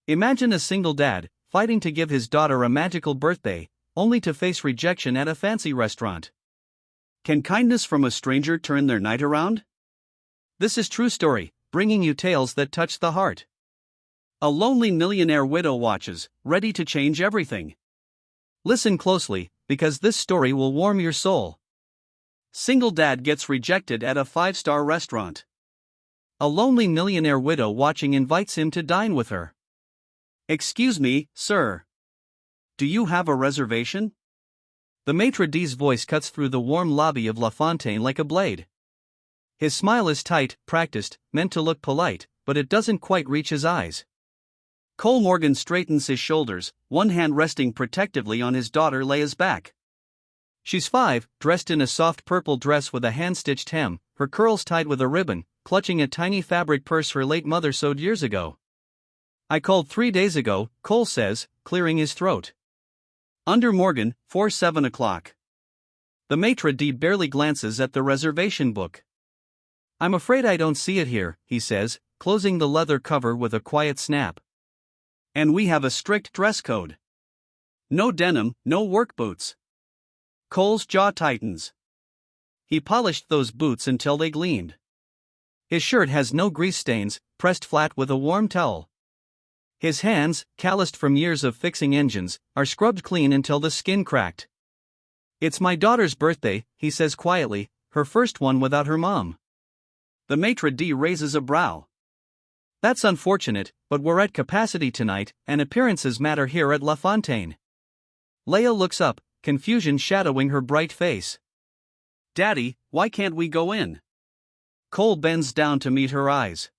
Imagine a single dad, fighting to give his daughter a magical birthday, only to face rejection at a fancy restaurant. Can kindness from a stranger turn their night around? This is true story, bringing you tales that touch the heart. A lonely millionaire widow watches, ready to change everything. Listen closely, because this story will warm your soul. Single dad gets rejected at a 5-star restaurant. A lonely millionaire widow watching invites him to dine with her. "Excuse me, sir. Do you have a reservation?" The maitre d's voice cuts through the warm lobby of La Fontaine like a blade. His smile is tight, practiced, meant to look polite, but it doesn't quite reach his eyes. Cole Morgan straightens his shoulders, one hand resting protectively on his daughter Leia's back. She's 5, dressed in a soft purple dress with a hand-stitched hem, her curls tied with a ribbon, clutching a tiny fabric purse her late mother sewed years ago. "I called 3 days ago," Cole says, clearing his throat. "Under Morgan, for 7 o'clock. The maitre d' barely glances at the reservation book. "I'm afraid I don't see it here," he says, closing the leather cover with a quiet snap. "And we have a strict dress code. No denim, no work boots." Cole's jaw tightens. He polished those boots until they gleamed. His shirt has no grease stains, pressed flat with a warm towel. His hands, calloused from years of fixing engines, are scrubbed clean until the skin cracked. "It's my daughter's birthday," he says quietly, her first one without her mom. The maitre d' raises a brow. "That's unfortunate, but we're at capacity tonight, and appearances matter here at La Fontaine." Leia looks up, confusion shadowing her bright face. "Daddy, why can't we go in?" Cole bends down to meet her eyes.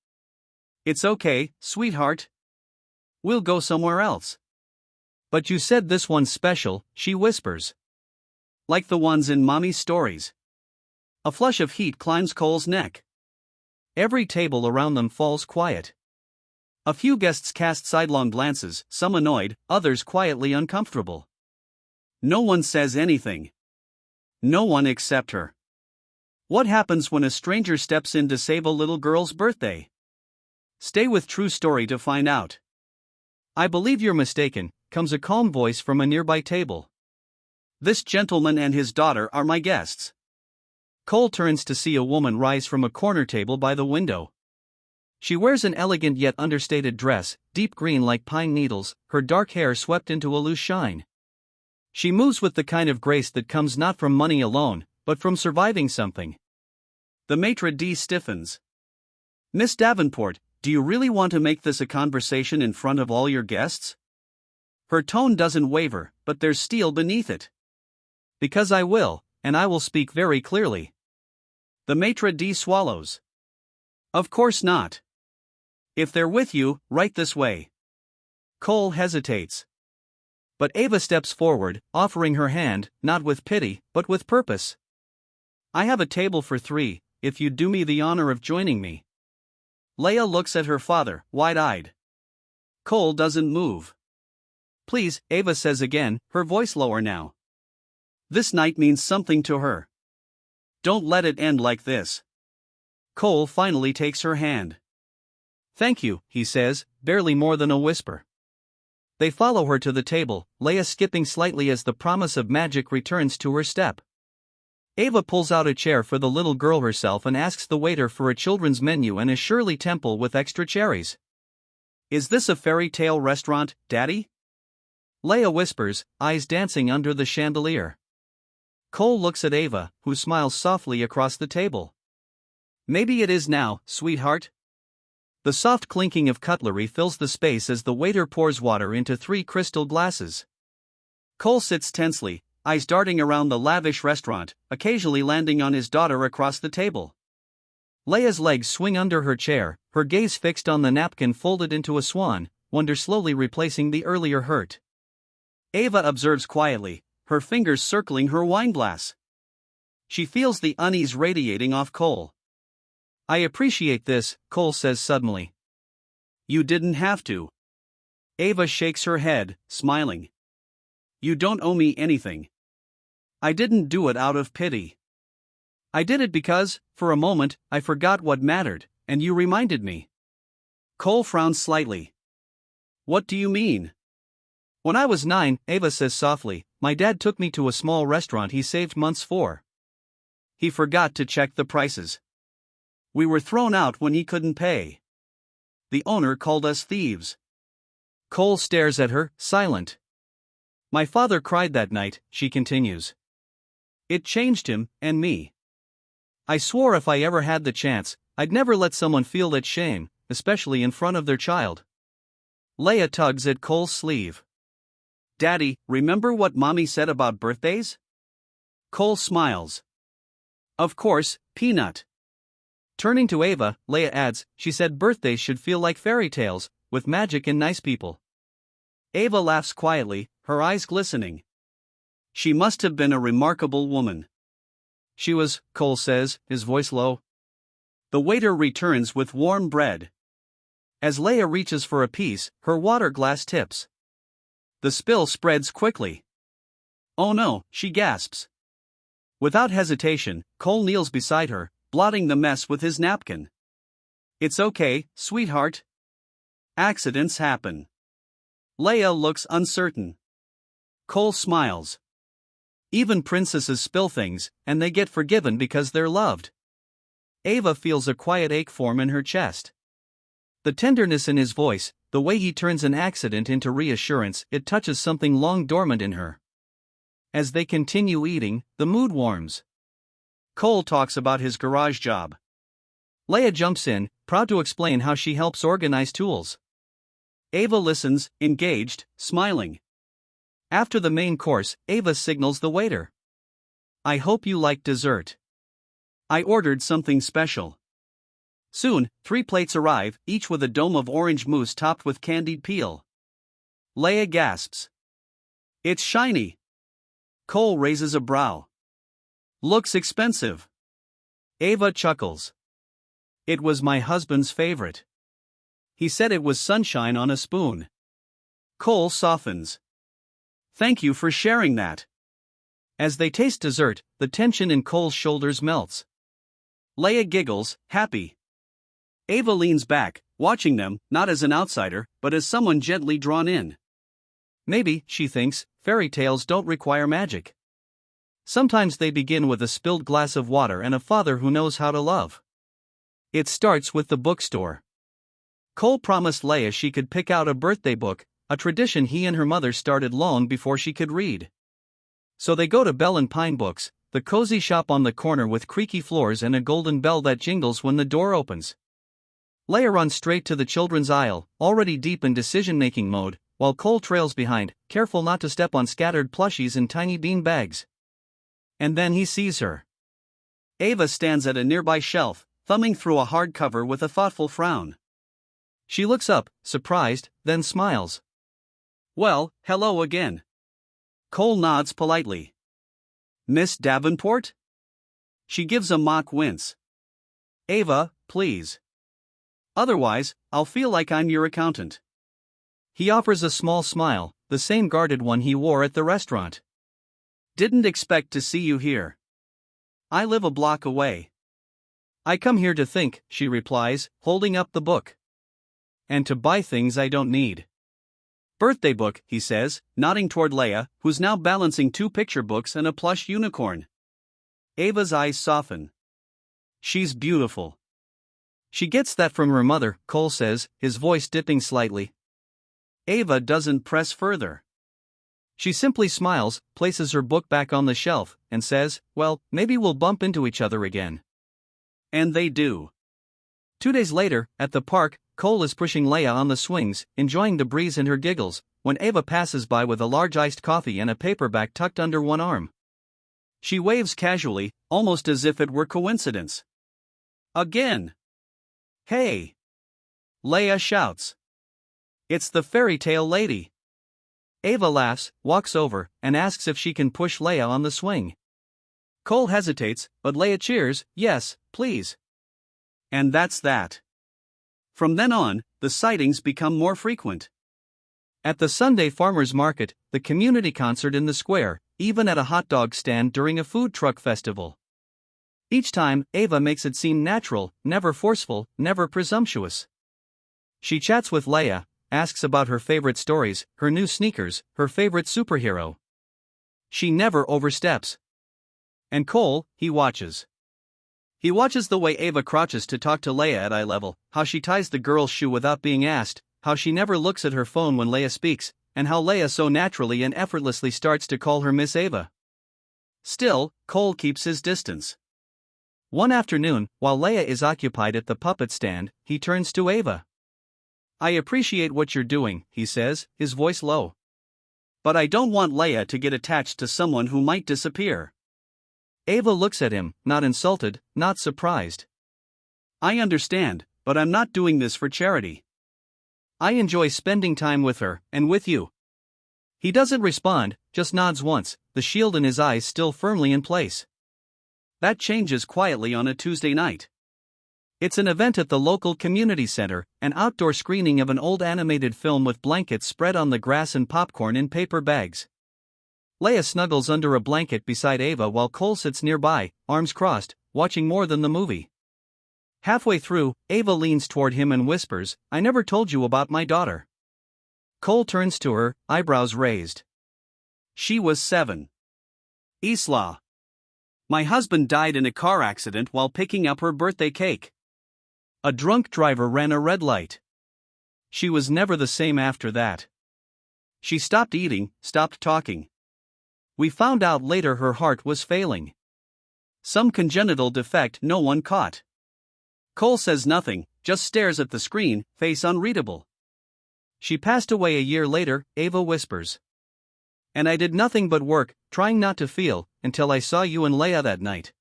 "It's okay, sweetheart. We'll go somewhere else." "But you said this one's special," she whispers. "Like the ones in Mommy's stories." A flush of heat climbs Cole's neck. Every table around them falls quiet. A few guests cast sidelong glances, some annoyed, others quietly uncomfortable. No one says anything. No one except her. What happens when a stranger steps in to save a little girl's birthday? Stay with True Story to find out. "I believe you're mistaken," comes a calm voice from a nearby table. "This gentleman and his daughter are my guests." Cole turns to see a woman rise from a corner table by the window. She wears an elegant yet understated dress, deep green like pine needles, her dark hair swept into a loose shine. She moves with the kind of grace that comes not from money alone, but from surviving something. The maitre d' stiffens. "Miss Davenport, do you really want to make this a conversation in front of all your guests?" Her tone doesn't waver, but there's steel beneath it. "Because I will, and I will speak very clearly." The maitre d' swallows. "Of course not. If they're with you, right this way." Cole hesitates. But Ava steps forward, offering her hand, not with pity, but with purpose. "I have a table for 3, if you'd do me the honor of joining me." Leia looks at her father, wide-eyed. Cole doesn't move. "Please," Ava says again, her voice lower now. This night means something to her. Don't let it end like this. Cole finally takes her hand. "Thank you," he says, barely more than a whisper. They follow her to the table, Leia skipping slightly as the promise of magic returns to her step. Ava pulls out a chair for the little girl herself and asks the waiter for a children's menu and a Shirley Temple with extra cherries. "Is this a fairy tale restaurant, Daddy?" Leia whispers, eyes dancing under the chandelier. Cole looks at Ava, who smiles softly across the table. "Maybe it is now, sweetheart." The soft clinking of cutlery fills the space as the waiter pours water into 3 crystal glasses. Cole sits tensely, eyes darting around the lavish restaurant, occasionally landing on his daughter across the table. Leia's legs swing under her chair, her gaze fixed on the napkin folded into a swan, wonder slowly replacing the earlier hurt. Ava observes quietly, her fingers circling her wineglass. She feels the unease radiating off Cole. "I appreciate this," Cole says suddenly. "You didn't have to." Ava shakes her head, smiling. "You don't owe me anything. I didn't do it out of pity. I did it because, for a moment, I forgot what mattered, and you reminded me." Cole frowns slightly. What do you mean? When I was 9, Ava says softly, my dad took me to a small restaurant he saved months for. He forgot to check the prices. We were thrown out when he couldn't pay. The owner called us thieves. Cole stares at her, silent. My father cried that night, she continues. It changed him, and me. I swore if I ever had the chance, I'd never let someone feel that shame, especially in front of their child. Leia tugs at Cole's sleeve. Daddy, remember what Mommy said about birthdays? Cole smiles. Of course, Peanut. Turning to Ava, Leia adds, she said birthdays should feel like fairy tales, with magic and nice people. Ava laughs quietly, her eyes glistening. She must have been a remarkable woman. She was, Cole says, his voice low. The waiter returns with warm bread. As Leia reaches for a piece, her water glass tips. The spill spreads quickly. Oh no, she gasps. Without hesitation, Cole kneels beside her, blotting the mess with his napkin. It's okay, sweetheart. Accidents happen. Leia looks uncertain. Cole smiles. Even princesses spill things, and they get forgiven because they're loved. Ava feels a quiet ache form in her chest. The tenderness in his voice, the way he turns an accident into reassurance, it touches something long dormant in her. As they continue eating, the mood warms. Cole talks about his garage job. Leia jumps in, proud to explain how she helps organize tools. Ava listens, engaged, smiling. After the main course, Ava signals the waiter. I hope you like dessert. I ordered something special. Soon, 3 plates arrive, each with a dome of orange mousse topped with candied peel. Leia gasps. It's shiny. Cole raises a brow. Looks expensive. Ava chuckles. It was my husband's favorite. He said it was sunshine on a spoon. Cole softens. Thank you for sharing that. As they taste dessert, the tension in Cole's shoulders melts. Leia giggles, happy. Ava leans back, watching them, not as an outsider, but as someone gently drawn in. Maybe, she thinks, fairy tales don't require magic. Sometimes they begin with a spilled glass of water and a father who knows how to love. It starts with the bookstore. Cole promised Leia she could pick out a birthday book, a tradition he and her mother started long before she could read. So they go to Bell and Pine Books, the cozy shop on the corner with creaky floors and a golden bell that jingles when the door opens. Leia runs straight to the children's aisle, already deep in decision-making mode, while Cole trails behind, careful not to step on scattered plushies and tiny bean bags. And then he sees her. Ava stands at a nearby shelf, thumbing through a hardcover with a thoughtful frown. She looks up, surprised, then smiles. Well, hello again. Cole nods politely. Miss Davenport? She gives a mock wince. Ava, please. Otherwise, I'll feel like I'm your accountant. He offers a small smile, the same guarded one he wore at the restaurant. Didn't expect to see you here. I live a block away. I come here to think, she replies, holding up the book. And to buy things I don't need. Birthday book, he says, nodding toward Leia, who's now balancing 2 picture books and a plush unicorn. Ava's eyes soften. She's beautiful. She gets that from her mother, Cole says, his voice dipping slightly. Ava doesn't press further. She simply smiles, places her book back on the shelf, and says, well, maybe we'll bump into each other again. And they do. 2 days later, at the park, Cole is pushing Leia on the swings, enjoying the breeze and her giggles, when Ava passes by with a large iced coffee and a paperback tucked under one arm. She waves casually, almost as if it were coincidence. Again. Hey! Leia shouts. It's the fairy tale lady. Ava laughs, walks over, and asks if she can push Leia on the swing. Cole hesitates, but Leia cheers, yes, please. And that's that. From then on, the sightings become more frequent. At the Sunday farmers market, the community concert in the square, even at a hot dog stand during a food truck festival. Each time, Ava makes it seem natural, never forceful, never presumptuous. She chats with Leia, asks about her favorite stories, her new sneakers, her favorite superhero. She never oversteps. And Cole, he watches. He watches the way Ava crouches to talk to Leia at eye level, how she ties the girl's shoe without being asked, how she never looks at her phone when Leia speaks, and how Leia so naturally and effortlessly starts to call her Miss Ava. Still, Cole keeps his distance. One afternoon, while Leia is occupied at the puppet stand, he turns to Ava. "I appreciate what you're doing," he says, his voice low. "But I don't want Leia to get attached to someone who might disappear." Ava looks at him, not insulted, not surprised. "I understand, but I'm not doing this for charity. I enjoy spending time with her, and with you." He doesn't respond, just nods once, the shield in his eyes still firmly in place. That changes quietly on a Tuesday night. It's an event at the local community center, an outdoor screening of an old animated film with blankets spread on the grass and popcorn in paper bags. Leia snuggles under a blanket beside Ava while Cole sits nearby, arms crossed, watching more than the movie. Halfway through, Ava leans toward him and whispers, "I never told you about my daughter." Cole turns to her, eyebrows raised. "She was 7. Isla. My husband died in a car accident while picking up her birthday cake. A drunk driver ran a red light. She was never the same after that. She stopped eating, stopped talking. We found out later her heart was failing. Some congenital defect no one caught." Cole says nothing, just stares at the screen, face unreadable. "She passed away a year later," Ava whispers. "And I did nothing but work, trying not to feel, until I saw you and Leia that night.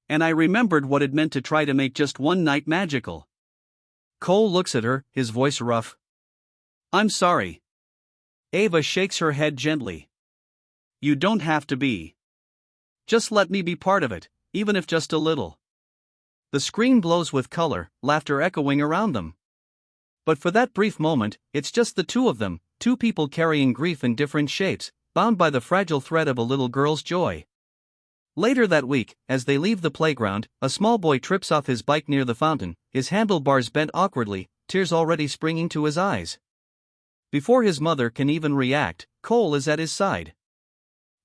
And I remembered what it meant to try to make just one night magical." Cole looks at her, his voice rough. "I'm sorry." Ava shakes her head gently. "You don't have to be. Just let me be part of it, even if just a little." The screen glows with color, laughter echoing around them. But for that brief moment, it's just the two of them, two people carrying grief in different shapes, bound by the fragile thread of a little girl's joy. Later that week, as they leave the playground, a small boy trips off his bike near the fountain, his handlebars bent awkwardly, tears already springing to his eyes. Before his mother can even react, Cole is at his side.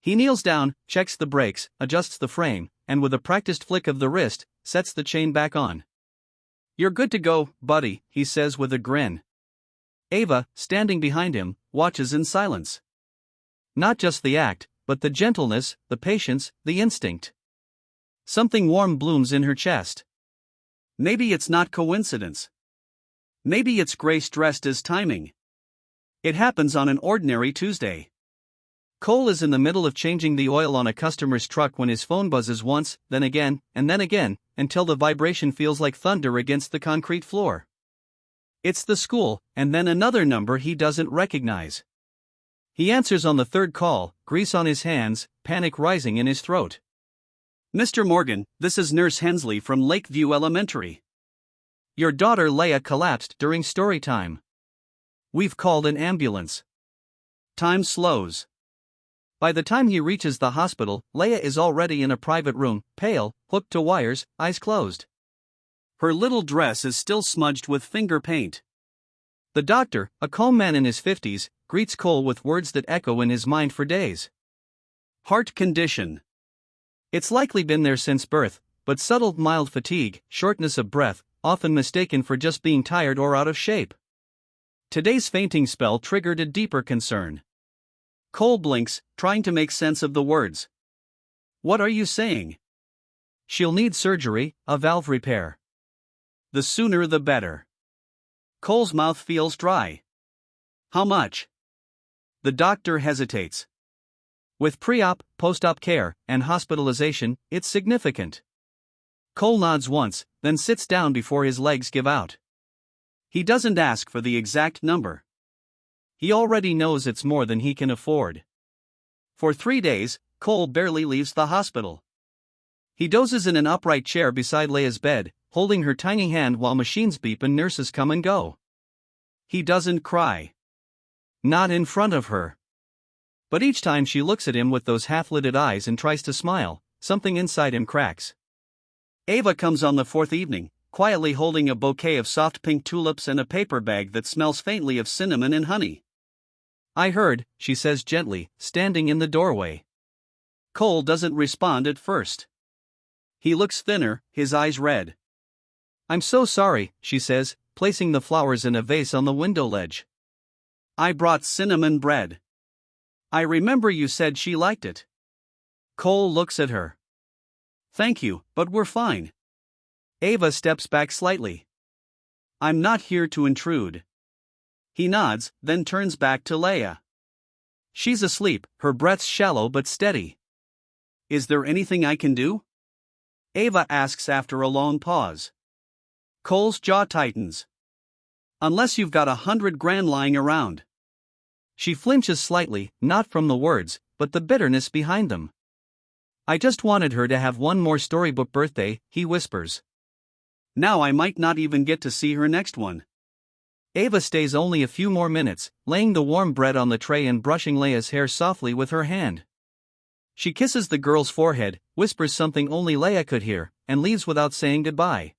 He kneels down, checks the brakes, adjusts the frame, and with a practiced flick of the wrist, sets the chain back on. "You're good to go, buddy," he says with a grin. Ava, standing behind him, watches in silence. Not just the act, but the gentleness, the patience, the instinct. Something warm blooms in her chest. Maybe it's not coincidence. Maybe it's grace dressed as timing. It happens on an ordinary Tuesday. Cole is in the middle of changing the oil on a customer's truck when his phone buzzes once, then again, until the vibration feels like thunder against the concrete floor. It's the school, and then another number he doesn't recognize. He answers on the third call, grease on his hands, panic rising in his throat. "Mr. Morgan, this is Nurse Hensley from Lakeview Elementary. Your daughter Leia collapsed during story time. We've called an ambulance." Time slows. By the time he reaches the hospital, Leia is already in a private room, pale, hooked to wires, eyes closed. Her little dress is still smudged with finger paint. The doctor, a calm man in his 50s, greets Cole with words that echo in his mind for days. "Heart condition. It's likely been there since birth, but subtle mild fatigue, shortness of breath, often mistaken for just being tired or out of shape." Today's fainting spell triggered a deeper concern. Cole blinks, trying to make sense of the words. "What are you saying?" "She'll need surgery, a valve repair. The sooner the better." Cole's mouth feels dry. "How much?" The doctor hesitates. "With pre-op, post-op care, and hospitalization, it's significant." Cole nods once, then sits down before his legs give out. He doesn't ask for the exact number. He already knows it's more than he can afford. For 3 days, Cole barely leaves the hospital. He dozes in an upright chair beside Leia's bed, holding her tiny hand while machines beep and nurses come and go. He doesn't cry. Not in front of her. But each time she looks at him with those half-lidded eyes and tries to smile, something inside him cracks. Ava comes on the 4th evening, quietly holding a bouquet of soft pink tulips and a paper bag that smells faintly of cinnamon and honey. I heard, she says gently, standing in the doorway. Cole doesn't respond at first. He looks thinner, his eyes red. I'm so sorry, she says, placing the flowers in a vase on the window ledge. I brought cinnamon bread. I remember you said she liked it. Cole looks at her. Thank you, but we're fine. Ava steps back slightly. I'm not here to intrude. He nods, then turns back to Leia. She's asleep, her breaths shallow but steady. Is there anything I can do? Ava asks after a long pause. Cole's jaw tightens. Unless you've got $100,000 lying around. She flinches slightly, not from the words, but the bitterness behind them. I just wanted her to have one more storybook birthday, he whispers. Now I might not even get to see her next one. Ava stays only a few more minutes, laying the warm bread on the tray and brushing Leia's hair softly with her hand. She kisses the girl's forehead, whispers something only Leia could hear, and leaves without saying goodbye.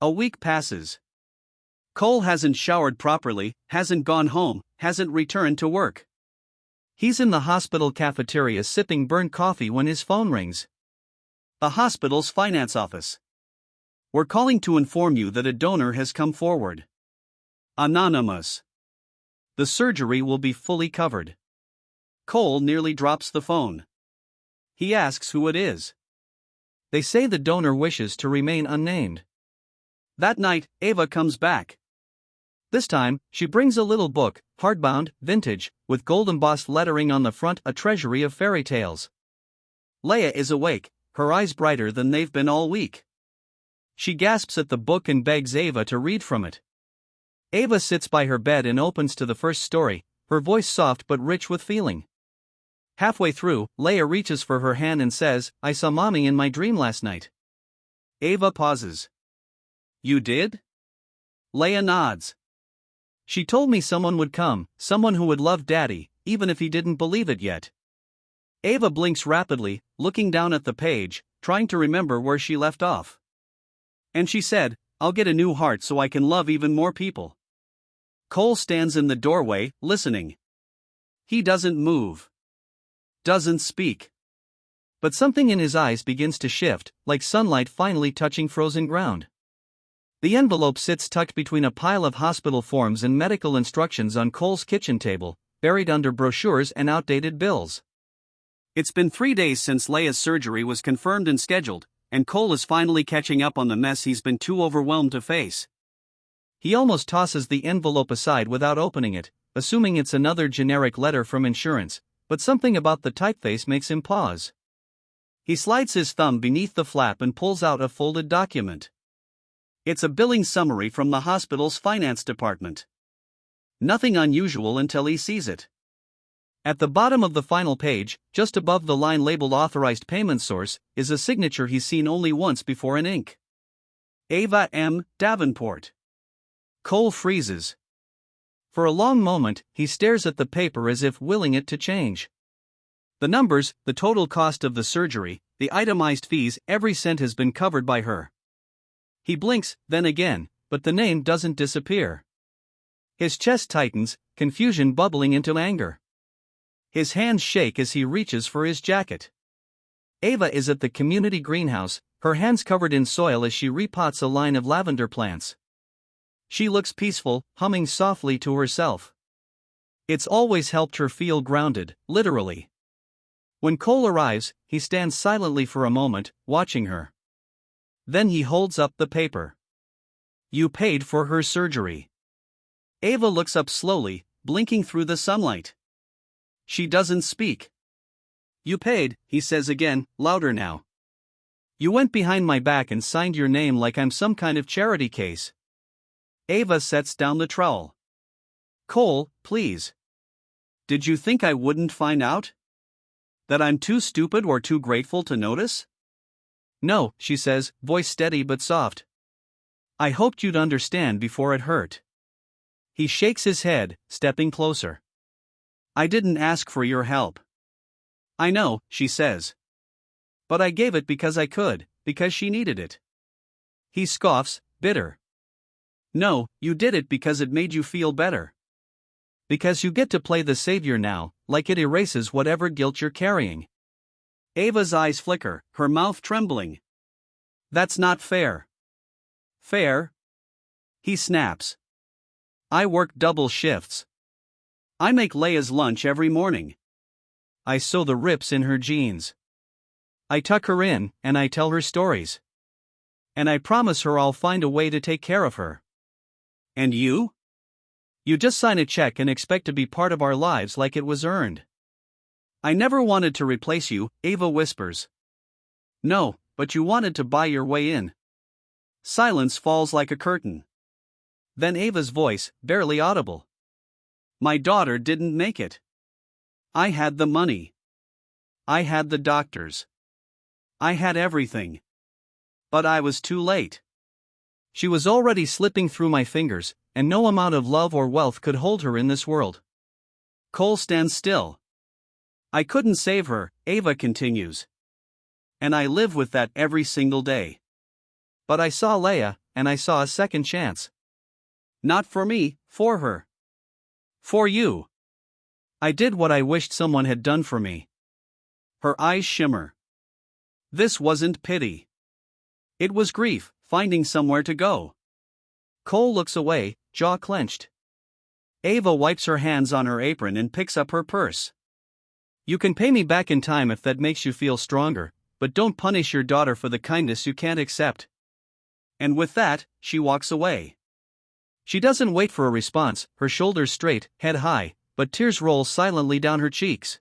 A week passes. Cole hasn't showered properly, hasn't gone home, hasn't returned to work. He's in the hospital cafeteria sipping burnt coffee when his phone rings. The hospital's finance office. We're calling to inform you that a donor has come forward. Anonymous. The surgery will be fully covered. Cole nearly drops the phone. He asks who it is. They say the donor wishes to remain unnamed. That night, Ava comes back. This time, she brings a little book, hardbound, vintage, with gold embossed lettering on the front, a treasury of fairy tales. Leia is awake, her eyes brighter than they've been all week. She gasps at the book and begs Ava to read from it. Ava sits by her bed and opens to the first story, her voice soft but rich with feeling. Halfway through, Leia reaches for her hand and says, I saw Mommy in my dream last night. Ava pauses. You did? Leia nods. She told me someone would come, someone who would love Daddy, even if he didn't believe it yet. Ava blinks rapidly, looking down at the page, trying to remember where she left off. And she said, I'll get a new heart so I can love even more people. Cole stands in the doorway, listening. He doesn't move. Doesn't speak. But something in his eyes begins to shift, like sunlight finally touching frozen ground. The envelope sits tucked between a pile of hospital forms and medical instructions on Cole's kitchen table, buried under brochures and outdated bills. It's been 3 days since Leia's surgery was confirmed and scheduled, and Cole is finally catching up on the mess he's been too overwhelmed to face. He almost tosses the envelope aside without opening it, assuming it's another generic letter from insurance, but something about the typeface makes him pause. He slides his thumb beneath the flap and pulls out a folded document. It's a billing summary from the hospital's finance department. Nothing unusual until he sees it. At the bottom of the final page, just above the line labeled Authorized Payment Source, is a signature he's seen only once before in ink. Ava M. Davenport. Cole freezes. For a long moment, he stares at the paper as if willing it to change. The numbers, the total cost of the surgery, the itemized fees, every cent has been covered by her. He blinks, then again, but the name doesn't disappear. His chest tightens, confusion bubbling into anger. His hands shake as he reaches for his jacket. Ava is at the community greenhouse, her hands covered in soil as she repots a line of lavender plants. She looks peaceful, humming softly to herself. It's always helped her feel grounded, literally. When Cole arrives, he stands silently for a moment, watching her. Then he holds up the paper. You paid for her surgery. Ava looks up slowly, blinking through the sunlight. She doesn't speak. You paid, he says again, louder now. You went behind my back and signed your name like I'm some kind of charity case. Ava sets down the trowel. Cole, please. Did you think I wouldn't find out? That I'm too stupid or too grateful to notice? No, she says, voice steady but soft. I hoped you'd understand before it hurt. He shakes his head, stepping closer. I didn't ask for your help. I know, she says. But I gave it because I could, because she needed it. He scoffs, bitter. No, you did it because it made you feel better. Because you get to play the savior now, like it erases whatever guilt you're carrying. Ava's eyes flicker, her mouth trembling. That's not fair. Fair? He snaps. I work double shifts. I make Leia's lunch every morning. I sew the rips in her jeans. I tuck her in, and I tell her stories. And I promise her I'll find a way to take care of her. And you? You just sign a check and expect to be part of our lives like it was earned. I never wanted to replace you, Ava whispers. No, but you wanted to buy your way in. Silence falls like a curtain. Then Ava's voice, barely audible. My daughter didn't make it. I had the money. I had the doctors. I had everything. But I was too late. She was already slipping through my fingers, and no amount of love or wealth could hold her in this world. Cole stands still. I couldn't save her, Ava continues. And I live with that every single day. But I saw Leia, and I saw a second chance. Not for me, for her. For you. I did what I wished someone had done for me. Her eyes shimmer. This wasn't pity. It was grief, finding somewhere to go. Cole looks away, jaw clenched. Ava wipes her hands on her apron and picks up her purse. You can pay me back in time if that makes you feel stronger, but don't punish your daughter for the kindness you can't accept. And with that, she walks away. She doesn't wait for a response, her shoulders straight, head high, but tears roll silently down her cheeks.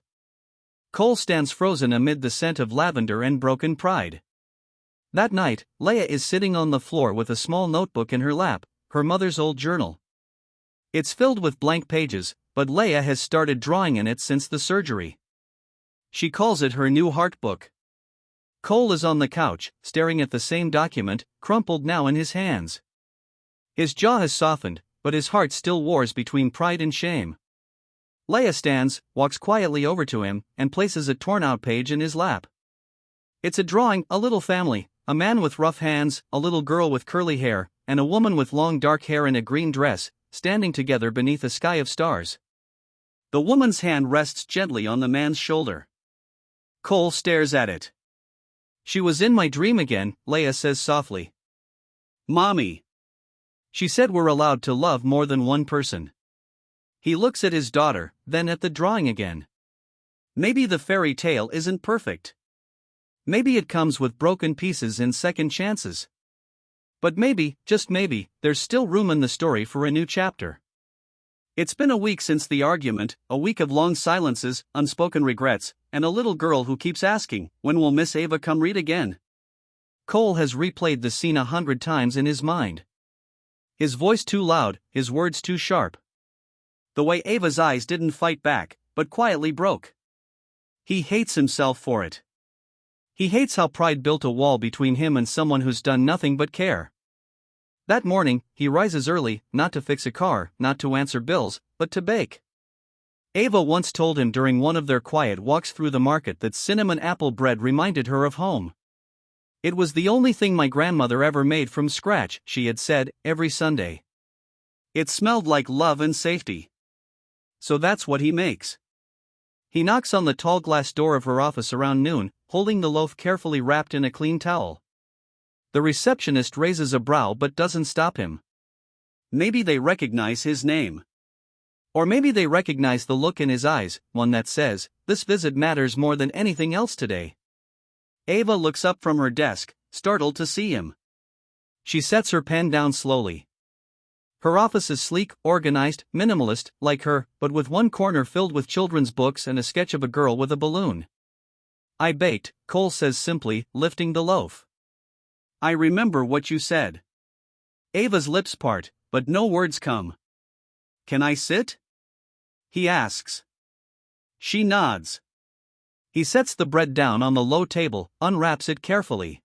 Cole stands frozen amid the scent of lavender and broken pride. That night, Leia is sitting on the floor with a small notebook in her lap, her mother's old journal. It's filled with blank pages, but Leia has started drawing in it since the surgery. She calls it her new heart book. Cole is on the couch, staring at the same document, crumpled now in his hands. His jaw has softened, but his heart still wars between pride and shame. Leia stands, walks quietly over to him, and places a torn-out page in his lap. It's a drawing, a little family, a man with rough hands, a little girl with curly hair, and a woman with long dark hair in a green dress, standing together beneath a sky of stars. The woman's hand rests gently on the man's shoulder. Cole stares at it. She was in my dream again, Leia says softly. Mommy. She said we're allowed to love more than one person. He looks at his daughter, then at the drawing again. Maybe the fairy tale isn't perfect. Maybe it comes with broken pieces and second chances. But maybe, just maybe, there's still room in the story for a new chapter. It's been a week since the argument, a week of long silences, unspoken regrets, and a little girl who keeps asking, when will Miss Ava come read again? Cole has replayed the scene 100 times in his mind. His voice too loud, his words too sharp. The way Ava's eyes didn't fight back, but quietly broke. He hates himself for it. He hates how pride built a wall between him and someone who's done nothing but care. That morning, he rises early, not to fix a car, not to answer bills, but to bake. Ava once told him during one of their quiet walks through the market that cinnamon apple bread reminded her of home. It was the only thing my grandmother ever made from scratch, she had said, every Sunday. It smelled like love and safety. So that's what he makes. He knocks on the tall glass door of her office around noon, holding the loaf carefully wrapped in a clean towel. The receptionist raises a brow but doesn't stop him. Maybe they recognize his name. Or maybe they recognize the look in his eyes, one that says, this visit matters more than anything else today. Ava looks up from her desk, startled to see him. She sets her pen down slowly. Her office is sleek, organized, minimalist, like her, but with one corner filled with children's books and a sketch of a girl with a balloon. I baked, Cole says simply, lifting the loaf. I remember what you said. Ava's lips part, but no words come. Can I sit? He asks. She nods. He sets the bread down on the low table, unwraps it carefully.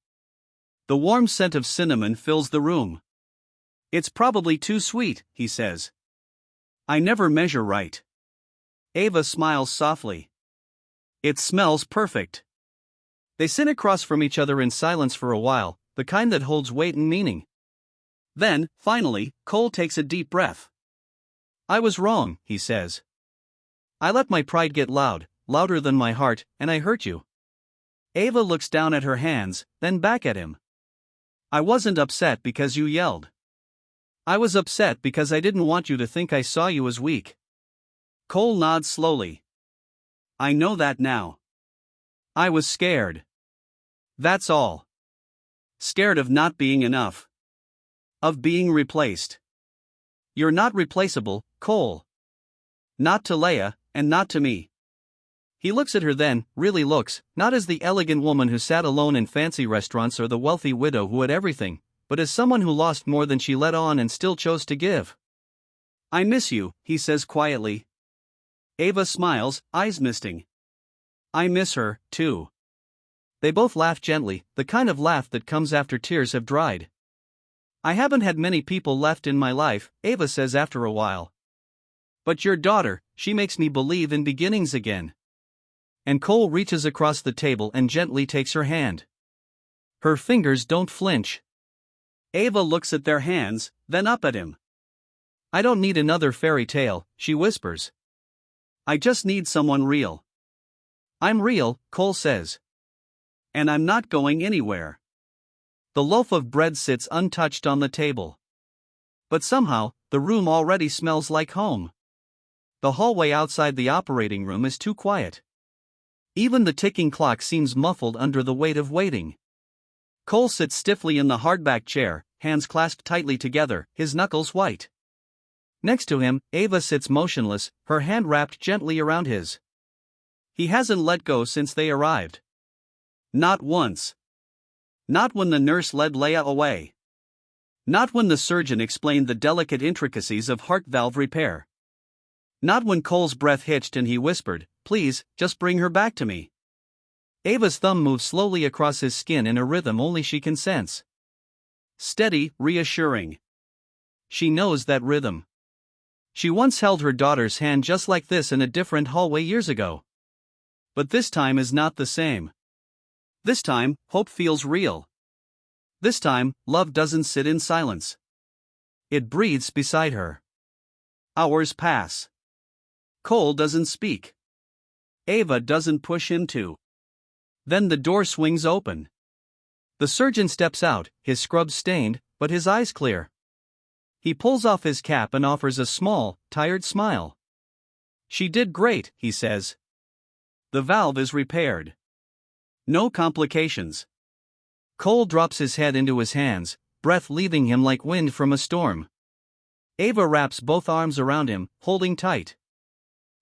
The warm scent of cinnamon fills the room. It's probably too sweet, he says. I never measure right. Ava smiles softly. It smells perfect. They sit across from each other in silence for a while, the kind that holds weight and meaning. Then, finally, Cole takes a deep breath. I was wrong, he says. I let my pride get loud, louder than my heart, and I hurt you. Ava looks down at her hands, then back at him. I wasn't upset because you yelled. I was upset because I didn't want you to think I saw you as weak. Cole nods slowly. I know that now. I was scared. That's all. Scared of not being enough. Of being replaced. You're not replaceable, Cole. Not to Leia, and not to me. He looks at her then, really looks, not as the elegant woman who sat alone in fancy restaurants or the wealthy widow who had everything, but as someone who lost more than she let on and still chose to give. I miss you, he says quietly. Ava smiles, eyes misting. I miss her, too. They both laugh gently, the kind of laugh that comes after tears have dried. I haven't had many people left in my life, Ava says after a while. But your daughter, she makes me believe in beginnings again. And Cole reaches across the table and gently takes her hand. Her fingers don't flinch. Ava looks at their hands, then up at him. I don't need another fairy tale, she whispers. I just need someone real. I'm real, Cole says. And I'm not going anywhere. The loaf of bread sits untouched on the table. But somehow, the room already smells like home. The hallway outside the operating room is too quiet. Even the ticking clock seems muffled under the weight of waiting. Cole sits stiffly in the hardback chair, hands clasped tightly together, his knuckles white. Next to him, Ava sits motionless, her hand wrapped gently around his. He hasn't let go since they arrived. Not once. Not when the nurse led Leia away. Not when the surgeon explained the delicate intricacies of heart valve repair. Not when Cole's breath hitched and he whispered, please, just bring her back to me. Ava's thumb moves slowly across his skin in a rhythm only she can sense. Steady, reassuring. She knows that rhythm. She once held her daughter's hand just like this in a different hallway years ago. But this time is not the same. This time, hope feels real. This time, love doesn't sit in silence. It breathes beside her. Hours pass. Cole doesn't speak. Ava doesn't push him to. Then the door swings open. The surgeon steps out, his scrubs stained, but his eyes clear. He pulls off his cap and offers a small, tired smile. She did great, he says. The valve is repaired. No complications. Cole drops his head into his hands, breath leaving him like wind from a storm. Ava wraps both arms around him, holding tight.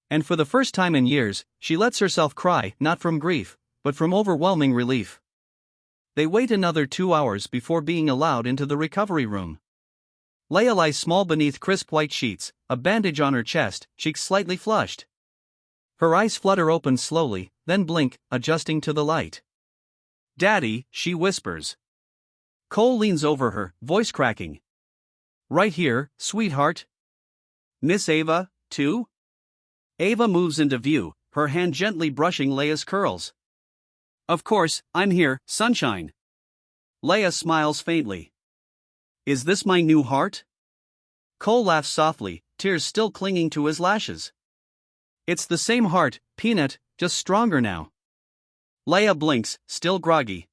And for the first time in years, she lets herself cry, not from grief, but from overwhelming relief. They wait another 2 hours before being allowed into the recovery room. Leia lies small beneath crisp white sheets, a bandage on her chest, cheeks slightly flushed. Her eyes flutter open slowly, then blink, adjusting to the light. Daddy, she whispers. Cole leans over her, voice cracking. Right here, sweetheart. Miss Ava, too? Ava moves into view, her hand gently brushing Leia's curls. Of course, I'm here, sunshine. Leia smiles faintly. Is this my new heart? Cole laughs softly, tears still clinging to his lashes. It's the same heart, Peanut, just stronger now. Leia blinks, still groggy.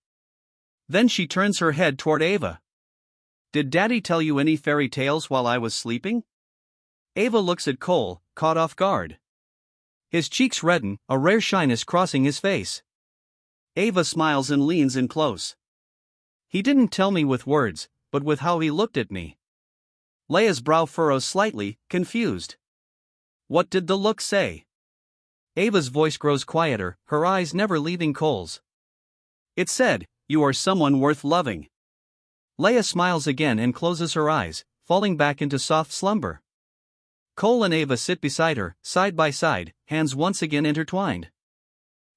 Then she turns her head toward Ava. Did Daddy tell you any fairy tales while I was sleeping? Ava looks at Cole, caught off guard. His cheeks redden, a rare shyness crossing his face. Ava smiles and leans in close. He didn't tell me with words, but with how he looked at me. Leia's brow furrows slightly, confused. What did the look say? Ava's voice grows quieter, her eyes never leaving Cole's. It said, you are someone worth loving. Leia smiles again and closes her eyes, falling back into soft slumber. Cole and Ava sit beside her, side by side, hands once again intertwined.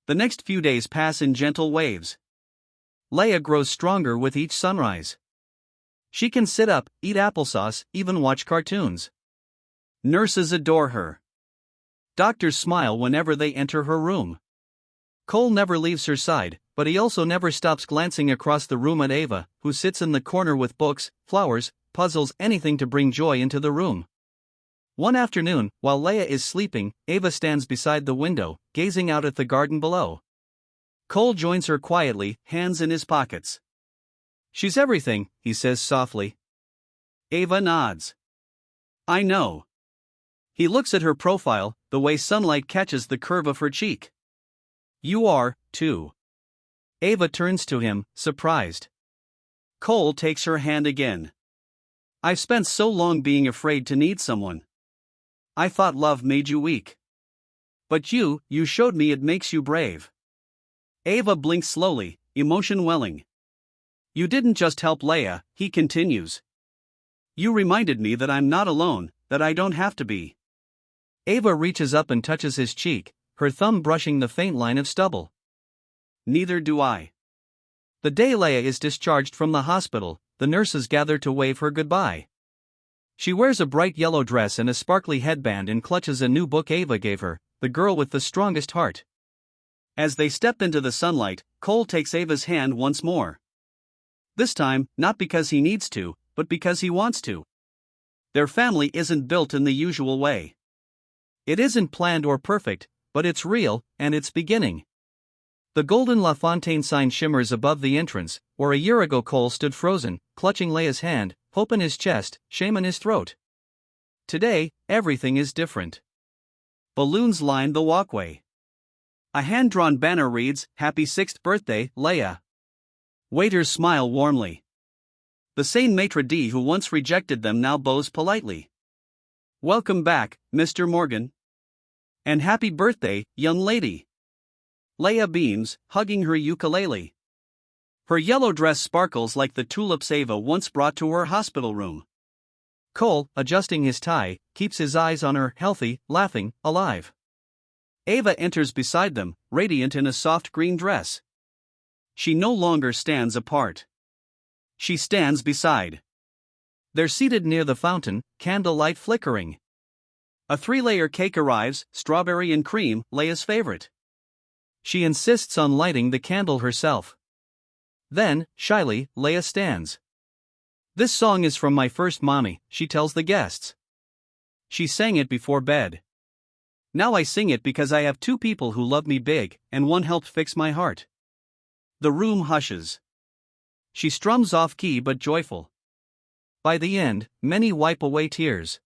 The next few days pass in gentle waves. Leia grows stronger with each sunrise. She can sit up, eat applesauce, even watch cartoons. Nurses adore her. Doctors smile whenever they enter her room. Cole never leaves her side, but he also never stops glancing across the room at Ava, who sits in the corner with books, flowers, puzzles, anything to bring joy into the room. One afternoon, while Leia is sleeping, Ava stands beside the window, gazing out at the garden below. Cole joins her quietly, hands in his pockets. "She's everything," he says softly. Ava nods. "I know." He looks at her profile, the way sunlight catches the curve of her cheek. "You are, too." Ava turns to him, surprised. Cole takes her hand again. "I've spent so long being afraid to need someone. I thought love made you weak. But you showed me it makes you brave." Ava blinks slowly, emotion welling. "You didn't just help Leia," he continues. "You reminded me that I'm not alone, that I don't have to be." Ava reaches up and touches his cheek, her thumb brushing the faint line of stubble. "Neither do I." The day Leia is discharged from the hospital, the nurses gather to wave her goodbye. She wears a bright yellow dress and a sparkly headband and clutches a new book Ava gave her, The Girl with the Strongest Heart. As they step into the sunlight, Cole takes Ava's hand once more. This time, not because he needs to, but because he wants to. Their family isn't built in the usual way. It isn't planned or perfect, but it's real, and it's beginning. The golden La Fontaine sign shimmers above the entrance, where a year ago Cole stood frozen, clutching Leia's hand, hope in his chest, shame in his throat. Today, everything is different. Balloons line the walkway. A hand-drawn banner reads, "Happy 6th birthday, Leia." Waiters smile warmly. The same maitre d' who once rejected them now bows politely. "Welcome back, Mr. Morgan. And happy birthday, young lady." Leia beams, hugging her ukulele. Her yellow dress sparkles like the tulips Ava once brought to her hospital room. Cole, adjusting his tie, keeps his eyes on her, healthy, laughing, alive. Ava enters beside them, radiant in a soft green dress. She no longer stands apart. She stands beside. They're seated near the fountain, candlelight flickering. A 3-layer cake arrives, strawberry and cream, Leia's favorite. She insists on lighting the candle herself. Then, shyly, Leia stands. "This song is from my first mommy," she tells the guests. "She sang it before bed. Now I sing it because I have 2 people who love me big, and one helped fix my heart." The room hushes. She strums off-key but joyful. By the end, many wipe away tears.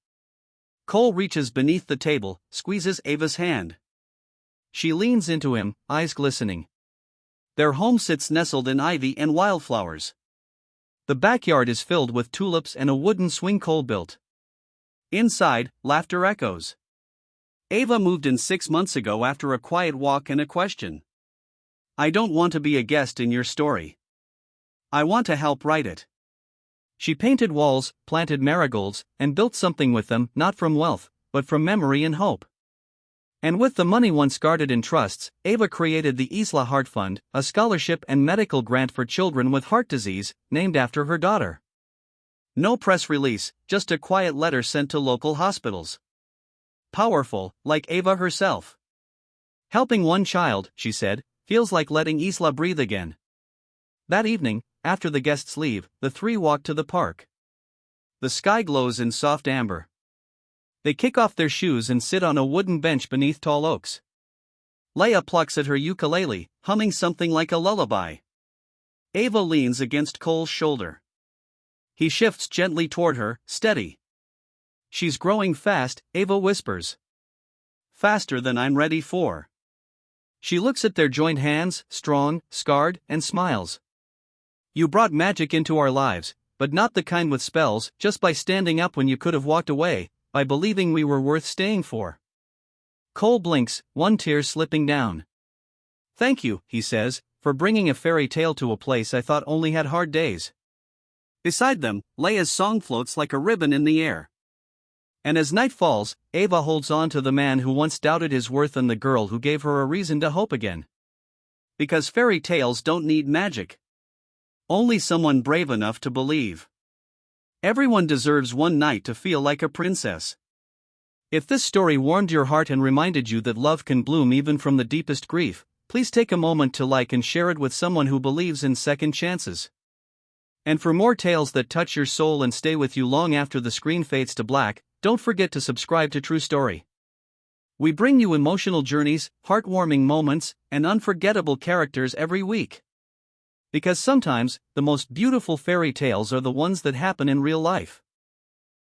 Cole reaches beneath the table, squeezes Ava's hand. She leans into him, eyes glistening. Their home sits nestled in ivy and wildflowers. The backyard is filled with tulips and a wooden swing Cole built. Inside, laughter echoes. Ava moved in 6 months ago after a quiet walk and a question. "I don't want to be a guest in your story. I want to help write it." She painted walls, planted marigolds, and built something with them, not from wealth, but from memory and hope. And with the money once guarded in trusts, Ava created the Isla Heart Fund, a scholarship and medical grant for children with heart disease, named after her daughter. No press release, just a quiet letter sent to local hospitals. Powerful, like Ava herself. "Helping one child," she said, "feels like letting Isla breathe again." That evening, after the guests leave, the 3 walk to the park. The sky glows in soft amber. They kick off their shoes and sit on a wooden bench beneath tall oaks. Leia plucks at her ukulele, humming something like a lullaby. Ava leans against Cole's shoulder. He shifts gently toward her, steady. "She's growing fast," Ava whispers. "Faster than I'm ready for." She looks at their joined hands, strong, scarred, and smiles. "You brought magic into our lives, but not the kind with spells, just by standing up when you could have walked away, by believing we were worth staying for." Cole blinks, one tear slipping down. "Thank you," he says, "for bringing a fairy tale to a place I thought only had hard days." Beside them, Leia's song floats like a ribbon in the air. And as night falls, Ava holds on to the man who once doubted his worth and the girl who gave her a reason to hope again. Because fairy tales don't need magic. Only someone brave enough to believe. Everyone deserves one night to feel like a princess. If this story warmed your heart and reminded you that love can bloom even from the deepest grief, please take a moment to like and share it with someone who believes in second chances. And for more tales that touch your soul and stay with you long after the screen fades to black, don't forget to subscribe to True Story. We bring you emotional journeys, heartwarming moments, and unforgettable characters every week. Because sometimes, the most beautiful fairy tales are the ones that happen in real life.